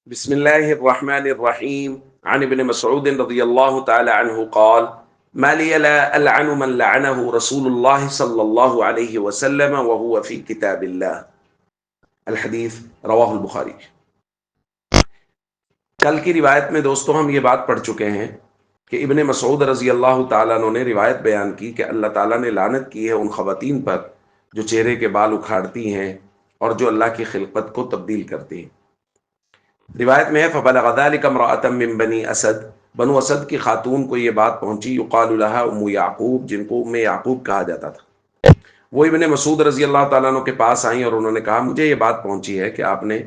بسم الله الرحمن الرحيم عن ابن مسعود رضي الله تعالى عنه قال ما لي لا ألعن من لعنه رسول الله صلى الله عليه وسلم وهو في كتاب الله الحدیث رواہ البخاری۔ کل کی روایت میں دوستوں ہم یہ بات پڑھ چکے ہیں کہ ابن مسعود رضی اللہ تعالیٰ عنہ نے روایت بیان کی کہ اللہ تعالیٰ نے لعنت کی ہے ان خواتین پر جو چہرے کے بال اکھاڑتی ہیں اور جو اللہ کی خلقت کو تبدیل کرتی ہیں۔ روایت میں ہے فبلغ ذلك امرأة من بنی اسد، بنو اسد کی خاتون کو یہ بات پہنچی یقال لها ام یعقوب، جن کو ام یعقوب کہا جاتا تھا۔ وہ ابن مسعود رضی اللہ تعالیٰ عنہ کے پاس آئیں اور انہوں نے کہا مجھے یہ بات پہنچی ہے کہ آپ نے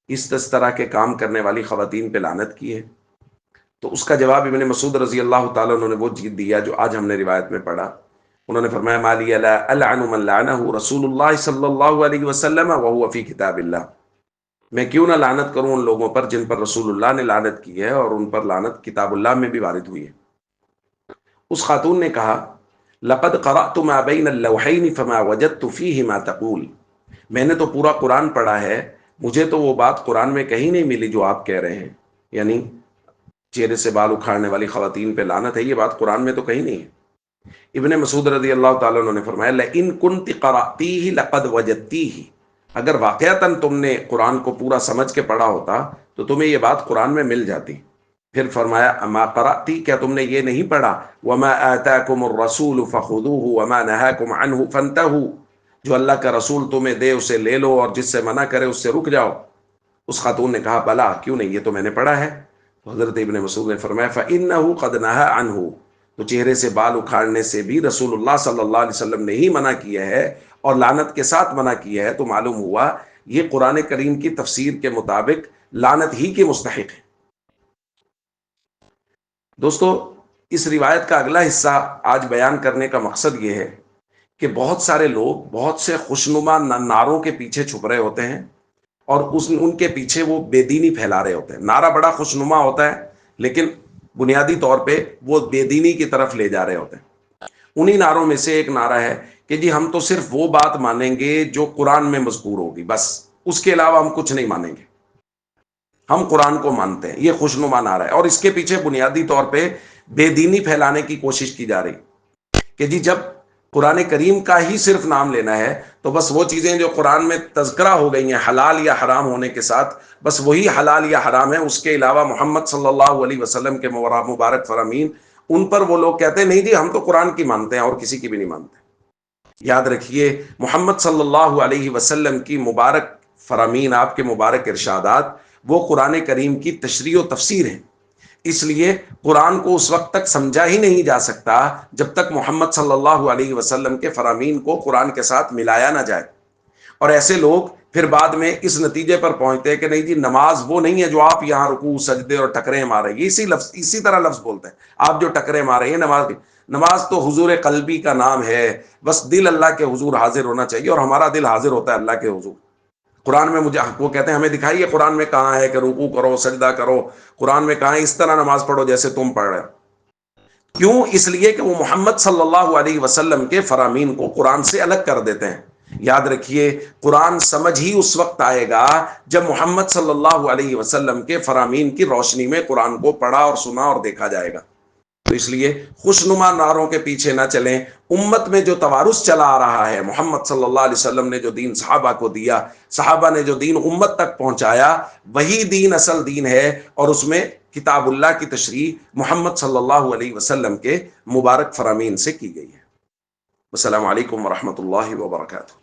اس طرح کے کام کرنے والی خواتین پہ لعنت کی ہے۔ تو اس کا جواب ابن مسعود رضی اللہ تعالیٰ عنہ نے وہ چیز دیا جو آج ہم نے روایت میں پڑھا۔ انہوں نے فرمایا ما لی لا العن من لعنہ رسول اللہ صلی اللہ علیہ وسلم وهو فی کتاب اللہ، میں کیوں نہ لعنت کروں ان لوگوں پر جن پر رسول اللہ نے لعنت کی ہے اور ان پر لعنت کتاب اللہ میں بھی وارد ہوئی ہے۔ اس خاتون نے کہا لقد قرأت ما بین اللوحین فما وجدت فیہ ما تقول، میں نے تو پورا قرآن پڑھا ہے، مجھے تو وہ بات قرآن میں کہیں نہیں ملی جو آپ کہہ رہے ہیں، یعنی چہرے سے بال اکھاڑنے والی خواتین پہ لعنت ہے، یہ بات قرآن میں تو کہیں نہیں ہے۔ ابن مسعود رضی اللہ تعالیٰ عنہ نے فرمایا لئن کنت قرأتیہ لقد وجدتیہ، اگر واقعتاً تم نے قرآن کو پورا سمجھ کے پڑھا ہوتا تو تمہیں یہ بات قرآن میں مل جاتی۔ پھر فرمایا اما قرأتی، کیا تم نے یہ نہیں پڑھا وما آتاکم الرسول فخذوہ وما نہاکم عنہ فانتہوا، جو اللہ کا رسول تمہیں دے اسے لے لو اور جس سے منع کرے اس سے رک جاؤ۔ اس خاتون نے کہا بلا، کیوں نہیں، یہ تو میں نے پڑھا ہے۔ تو حضرت ابن مسعود نے فرمایا فإنہ قد نہا عنہ، تو چہرے سے بال اکھاڑنے سے بھی رسول اللہ صلی اللہ علیہ وسلم نے ہی منع کیا ہے اور لعنت کے ساتھ منع کیا ہے، تو معلوم ہوا یہ قرآن کریم کی تفسیر کے مطابق لعنت ہی کے مستحق ہے۔ دوستو، اس روایت کا اگلا حصہ آج بیان کرنے کا مقصد یہ ہے کہ بہت سارے لوگ بہت سے خوشنما نعروں کے پیچھے چھپ رہے ہوتے ہیں اور ان کے پیچھے وہ بے دینی پھیلا رہے ہوتے ہیں۔ نعرہ بڑا خوشنما ہوتا ہے لیکن بنیادی طور پہ وہ بے دینی کی طرف لے جا رہے ہوتے ہیں۔ انہی نعروں میں سے ایک نعرہ ہے کہ جی ہم تو صرف وہ بات مانیں گے جو قرآن میں مذکور ہوگی، بس اس کے علاوہ ہم کچھ نہیں مانیں گے، ہم قرآن کو مانتے ہیں۔ یہ خوشنما نعرہ ہے اور اس کے پیچھے بنیادی طور پہ بے دینی پھیلانے کی کوشش کی جا رہی کہ جی جب قرآن کریم کا ہی صرف نام لینا ہے تو بس وہ چیزیں جو قرآن میں تذکرہ ہو گئی ہیں حلال یا حرام ہونے کے ساتھ، بس وہی حلال یا حرام ہے، اس کے علاوہ محمد صلی اللہ علیہ وسلم کے مبارک فرامین ان پر وہ لوگ کہتے ہیں نہیں جی ہم تو قرآن کی مانتے ہیں اور کسی کی بھی نہیں مانتے۔ یاد رکھیے محمد صلی اللہ علیہ وسلم کی مبارک فرامین، آپ کے مبارک ارشادات، وہ قرآن کریم کی تشریح و تفسیر ہیں۔ اس لیے قرآن کو اس وقت تک سمجھا ہی نہیں جا سکتا جب تک محمد صلی اللہ علیہ وسلم کے فرامین کو قرآن کے ساتھ ملایا نہ جائے۔ اور ایسے لوگ پھر بعد میں اس نتیجے پر پہنچتے ہیں کہ نہیں جی نماز وہ نہیں ہے جو آپ یہاں رکوع سجدے اور ٹکرے مارے، یہ اسی طرح لفظ بولتے ہیں، آپ جو ٹکرے مارے ہیں نماز تو حضور قلبی کا نام ہے، بس دل اللہ کے حضور حاضر ہونا چاہیے اور ہمارا دل حاضر ہوتا ہے اللہ کے حضور۔ قرآن میں وہ کہتے ہیں ہمیں دکھائیے قرآن میں کہاں ہے کہ رکوع کرو سجدہ کرو، قرآن میں کہاں ہے اس طرح نماز پڑھو جیسے تم پڑھ رہے ہو۔ کیوں؟ اس لیے کہ وہ محمد صلی اللہ علیہ وسلم کے فرامین کو قرآن سے الگ کر دیتے ہیں۔ یاد رکھیے قرآن سمجھ ہی اس وقت آئے گا جب محمد صلی اللہ علیہ وسلم کے فرامین کی روشنی میں قرآن کو پڑھا اور سنا اور دیکھا جائے گا۔ تو اس لیے خوشنما نعروں کے پیچھے نہ چلیں۔ امت میں جو توارث چلا آ رہا ہے، محمد صلی اللہ علیہ وسلم نے جو دین صحابہ کو دیا، صحابہ نے جو دین امت تک پہنچایا، وہی دین اصل دین ہے اور اس میں کتاب اللہ کی تشریح محمد صلی اللہ علیہ وسلم کے مبارک فرامین سے کی گئی ہے۔ السلام علیکم ورحمۃ اللہ وبرکاتہ۔